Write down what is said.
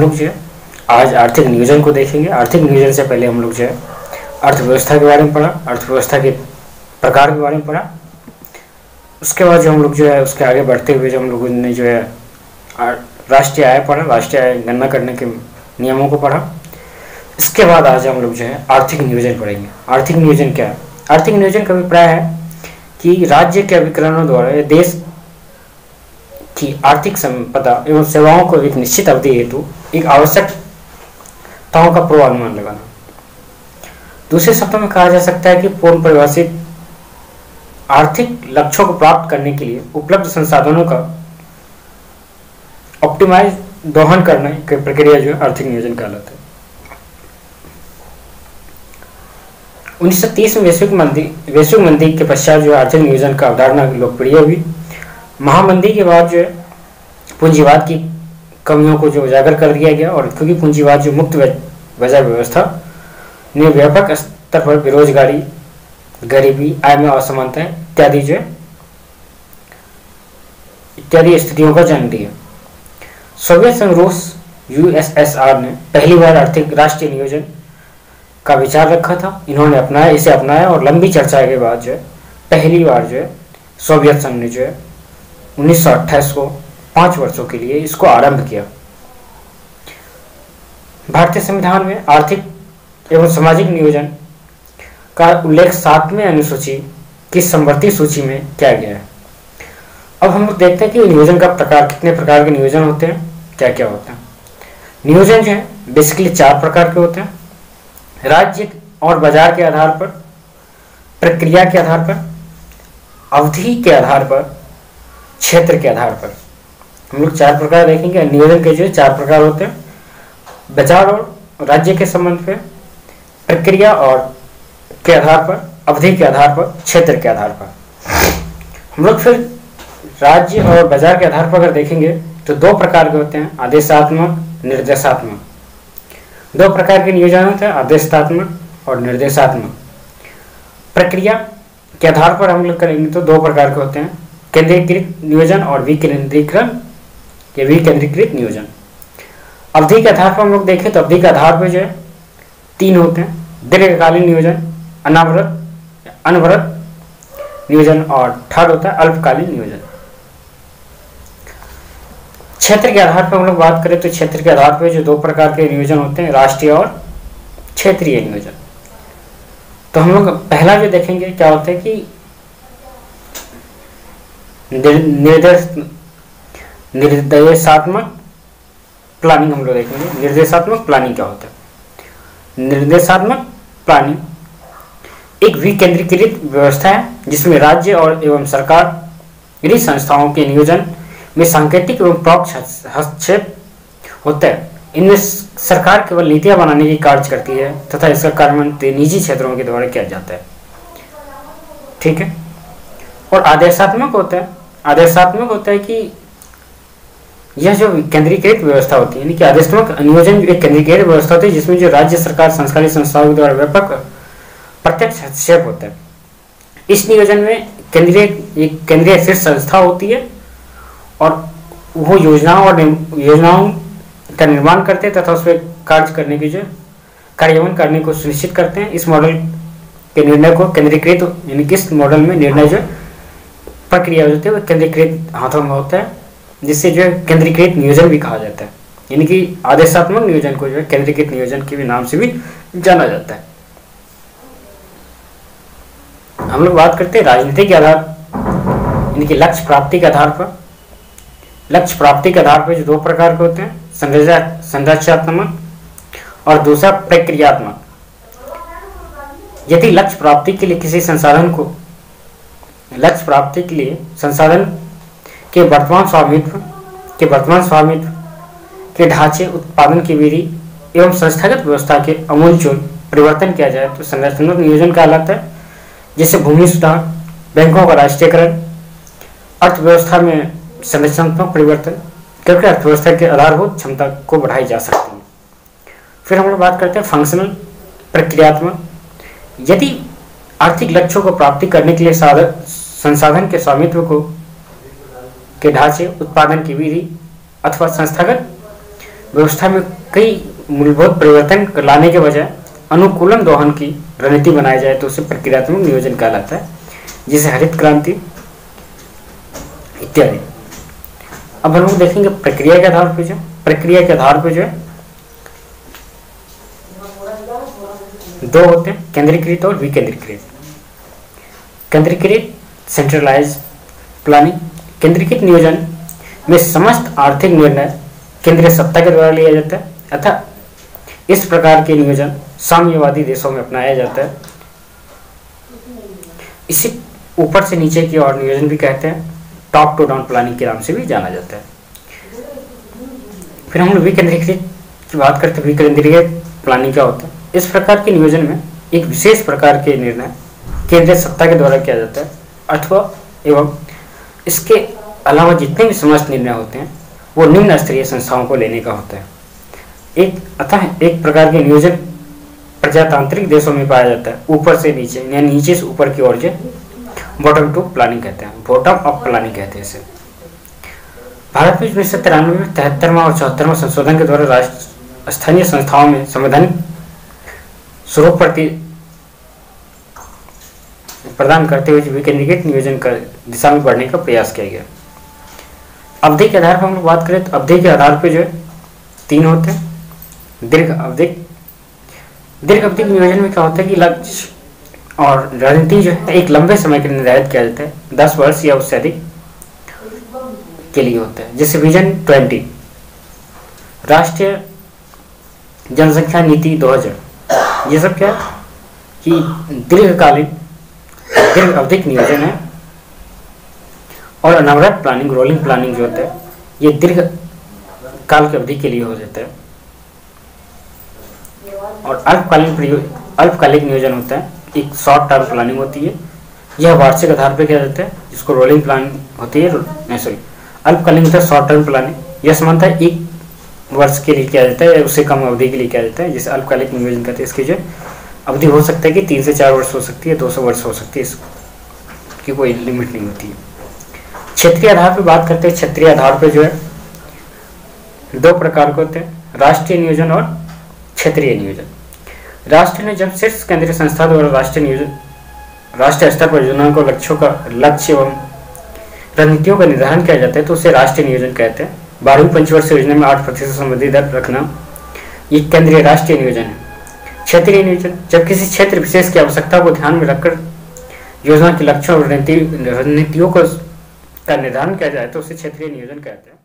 लोग जो है आज आर्थिक नियोजन को देखेंगे। आर्थिक नियोजन से पहले हम लोग जो है अर्थव्यवस्था के बारे में पढ़ा, अर्थव्यवस्था के प्रकार के बारे में पढ़ा। उसके बाद जो हम लोग जो है उसके आगे बढ़ते हुए जो हम लोगों ने जो है राष्ट्रीय आय पढ़ा, राष्ट्रीय आय गणना करने के नियमों को पढ़ा। इसके बाद आज हम लोग जो है आर्थिक नियोजन पढ़ेंगे। आर्थिक नियोजन क्या है? आर्थिक नियोजन का अभिप्राय है कि राज्य के अभिकरणों द्वारा देश की आर्थिक संपदा एवं सेवाओं को एक निश्चित अवधि हेतु एक आवश्यकताओं का पूर्वानुमान लगाना। दूसरे शब्दों में कहा जा सकता है कि पूर्ण परिभाषित आर्थिक लक्ष्यों को प्राप्त करने के लिए उपलब्ध संसाधनों का ऑप्टिमाइज दोहन करने की प्रक्रिया जो है आर्थिक नियोजन कहलाता है। 1930 में वैश्विक मंदी के पश्चात जो आर्थिक नियोजन का अवधारणा लोकप्रिय हुई। महामंदी के बाद जो है पूंजीवाद की कमियों को जो उजागर कर दिया गया, और क्योंकि पूंजीवाद जो मुक्त बाजार व्यवस्था ने व्यापक स्तर पर बेरोजगारी, गरीबी, आय में असमानता इत्यादि जो है इत्यादि स्थितियों का जन्म दिया। सोवियत संघ रूस यूएसएसआर ने पहली बार आर्थिक राष्ट्रीय नियोजन का विचार रखा था। इन्होंने इसे अपनाया और लंबी चर्चा के बाद जो है पहली बार जो है सोवियत संघ ने जो है 1928 को 5 वर्षों के लिए इसको आरंभ किया। भारतीय संविधान में आर्थिक एवं सामाजिक नियोजन का उल्लेख 7वें अनुसूची की समवर्ती सूची में किया गया है। अब हम लोग देखते हैं कि नियोजन का प्रकार, कितने प्रकार के नियोजन होते हैं, क्या क्या होता है। नियोजन जो है बेसिकली 4 प्रकार के होते हैं। राज्य और बाजार के आधार पर, प्रक्रिया के आधार पर, अवधि के आधार पर, क्षेत्र के आधार पर। हम लोग 4 प्रकार देखेंगे। नियोजन के जो 4 प्रकार होते हैं, बाजार और राज्य के संबंध में, प्रक्रिया और के आधार पर, अवधि के आधार पर, क्षेत्र के आधार पर। हम लोग फिर राज्य और बाजार के आधार पर अगर देखेंगे तो 2 प्रकार के होते हैं, आदेशात्मक, निर्देशात्मक। 2 प्रकार के नियोजन होते हैं, आदेशात्मक और निर्देशात्मक। प्रक्रिया के आधार पर हम लोग करेंगे तो 2 प्रकार के होते हैं, केंद्रीकृत नियोजन और विकेंद्रीकरण या विकेंद्रीकृत नियोजन। अवधि के आधार पर हम लोग देखें तो अवधि के आधार पर जो है 3 होते हैं, दीर्घकालीन नियोजन, अनवरत नियोजन, और थर्ड होता है अल्पकालीन नियोजन। क्षेत्र के आधार पर हम लोग बात करें तो क्षेत्र के आधार पर जो 2 प्रकार के नियोजन होते हैं, राष्ट्रीय और क्षेत्रीय नियोजन। तो हम लोग पहला जो देखेंगे क्या होता है कि निर्देशात्मक प्लानिंग हम लोग देखेंगे। निर्देशात्मक प्लानिंग क्या होता है? निर्देशात्मक प्लानिंग एक विकेंद्रीकृत व्यवस्था है जिसमें राज्य और एवं सरकारी संस्थाओं के नियोजन में सांकेतिक एवं परोक्ष हस्तक्षेप होता है। इनमें सरकार केवल नीतियां बनाने की कार्य करती है तथा इसका कार्यान्वयन निजी क्षेत्रों के द्वारा किया जाता है। ठीक है। और आदेशात्मक होता है। आदेशात्मक होता है कि यह जो केंद्रीकृत व्यवस्था होती है, यानी कि आदेशात्मक नियोजन एक केंद्रीकृत व्यवस्था होती है जिसमें जो राज्य सरकार संस्कारी संस्थाओं के द्वारा व्यापक प्रत्यक्ष हस्तक्षेप होता है। इस नियोजन में एक केंद्रीय शीर्ष संस्था होती है और वो योजनाओं का निर्माण करते हैं तथा उस पर कार्य करने की जो कार्यान्वयन करने को सुनिश्चित करते हैं। इस मॉडल के निर्णय को केंद्रीकृत, यानी कि इस मॉडल में निर्णय जो प्रक्रिया होती है वो केंद्रीकृत हाथों में होता है, जिससे जो है केंद्रीकृत नियोजन भी कहा जाता है। यानी कि आदेशात्मक नियोजन को जो है केंद्रीकृत नियोजन के भी नाम से भी जाना जाता है। हम लोग बात करते हैं राजनीति के आधार, यानी कि लक्ष्य प्राप्ति के आधार पर। लक्ष्य प्राप्ति के आधार पर जो 2 प्रकार के होते हैं, संरचनात्मक और दूसरा प्रक्रियात्मक। यदि लक्ष्य प्राप्ति के लिए संसाधन के वर्तमान स्वामित्व के ढांचे, उत्पादन की विधि एवं संस्थागत व्यवस्था के आमूलचूल परिवर्तन किया जाए तो संरचनात्मक नियोजन कहलाता है। जैसे भूमि सुधार, बैंकों का राष्ट्रीयकरण, अर्थव्यवस्था में संरचनात्मक परिवर्तन, क्योंकि अर्थव्यवस्था के आधारभूत क्षमता को बढ़ाई जा सकती है। फिर हम लोग बात करते हैं फंक्शनल, प्रक्रियात्मक। यदि आर्थिक लक्ष्यों को प्राप्ति करने के लिए संसाधन के स्वामित्व के ढांचे, उत्पादन की विधि अथवा संस्थागत व्यवस्था में कई मूलभूत परिवर्तन लाने के बजाय अनुकूलन दोहन की रणनीति बनाई जाए तो उसे प्रक्रियात्मक नियोजन कहलाता है, जिसे हरित क्रांति इत्यादि। अब हम लोग देखेंगे प्रक्रिया के आधार पर जो है दो होते हैं, केंद्रीकृत और विकेंद्रीकृत। केंद्रीकृत सेंट्रलाइज प्लानिंग, केंद्रीकृत नियोजन में समस्त आर्थिक निर्णय केंद्रीय सत्ता के द्वारा लिया जाता है, अतः इस प्रकार के नियोजन साम्यवादी देशों में अपनाया जाता है। इसे ऊपर से नीचे की ओर नियोजन भी कहते हैं, टॉप टू डाउन प्लानिंग के नाम से भी जाना जाता है। फिर हम लोग विकेंद्रीकृत की बात करते हैं। विकेंद्रीकृत प्लानिंग क्या होता है? इस प्रकार के नियोजन में एक विशेष प्रकार के निर्णय केंद्रीय सत्ता के द्वारा किया जाता है, अथवा एवं इसके अलावा जितने भी समस्त निर्णय होते हैं वो निम्न स्तरीय संस्थाओं को लेने का होता है। एक प्रकार के नियोजन प्रजातांत्रिक देशों में पाया जाता है, ऊपर से नीचे या नीचे से ऊपर की ओर जो बॉटम टू प्लानिंग कहते हैं, बॉटम अप प्लानिंग कहते हैं इसे। भारत में 1993 में 73वां और 74वां संशोधन के द्वारा राष्ट्र स्थानीय संस्थाओं में संवैधानिक स्वरूप प्रदान करते हुए विकेंद्रीकृत नियोजन का दिशा में बढ़ने का प्रयास किया गया। अवधि के आधार पर हम लोग बात करें तो अवधि के आधार पर जो है 3 होते हैं। दीर्घ अवधि के नियोजन में क्या होता है कि लक्ष्य और रणनीति जो है एक लंबे समय के लिए निर्धारित किया जाता है, 10 वर्ष या उससे अधिक के लिए होता है। जैसे विजन 20, राष्ट्रीय जनसंख्या नीति 2000, ये सब क्या कि दीर्घ अवधिक नियोजन है। और अनवरत प्लानिंग, रोलिंग प्लानिंग जो होता है ये दीर्घ काल की अवधि के लिए हो जाता है। और अल्पकालिक नियोजन होता है, एक शॉर्ट टर्म प्लानिंग होती है, यह वार्षिक आधार पर किया जाता है, जिसको रोलिंग प्लानिंग होती है। अल्पकालीन होता है शॉर्ट टर्म प्लानिंग, यह समानता 1 वर्ष के लिए किया जाता है या उससे कम अवधि के लिए किया जाता है, जिसे अल्पकालिक नियोजन कहते हैं। इसकी जो अवधि हो सकता है कि 3 से 4 वर्ष हो सकती है, 200 वर्ष हो सकती है, इसकी कोई लिमिट नहीं होती है। क्षेत्रीय आधार पर बात करते हैं। क्षेत्रीय आधार पर जो है 2 प्रकार के होते हैं, राष्ट्रीय नियोजन और क्षेत्रीय नियोजन। राष्ट्र ने जब शीर्ष केंद्रीय संस्था द्वारा राष्ट्रीय स्तर पर योजनाओं को लक्ष्य एवं रणनीतियों का निर्धारण किया जाता है तो उसे राष्ट्रीय नियोजन कहते हैं। 12वीं पंचवर्षीय योजना में 8% संबंधी दर रखना ये केंद्रीय राष्ट्रीय नियोजन है। क्षेत्रीय नियोजन, जब किसी क्षेत्र विशेष की आवश्यकता को ध्यान में रखकर योजना के लक्ष्यों और रणनीतियों का निर्धारण किया जाए तो उसे क्षेत्रीय नियोजन कहते हैं।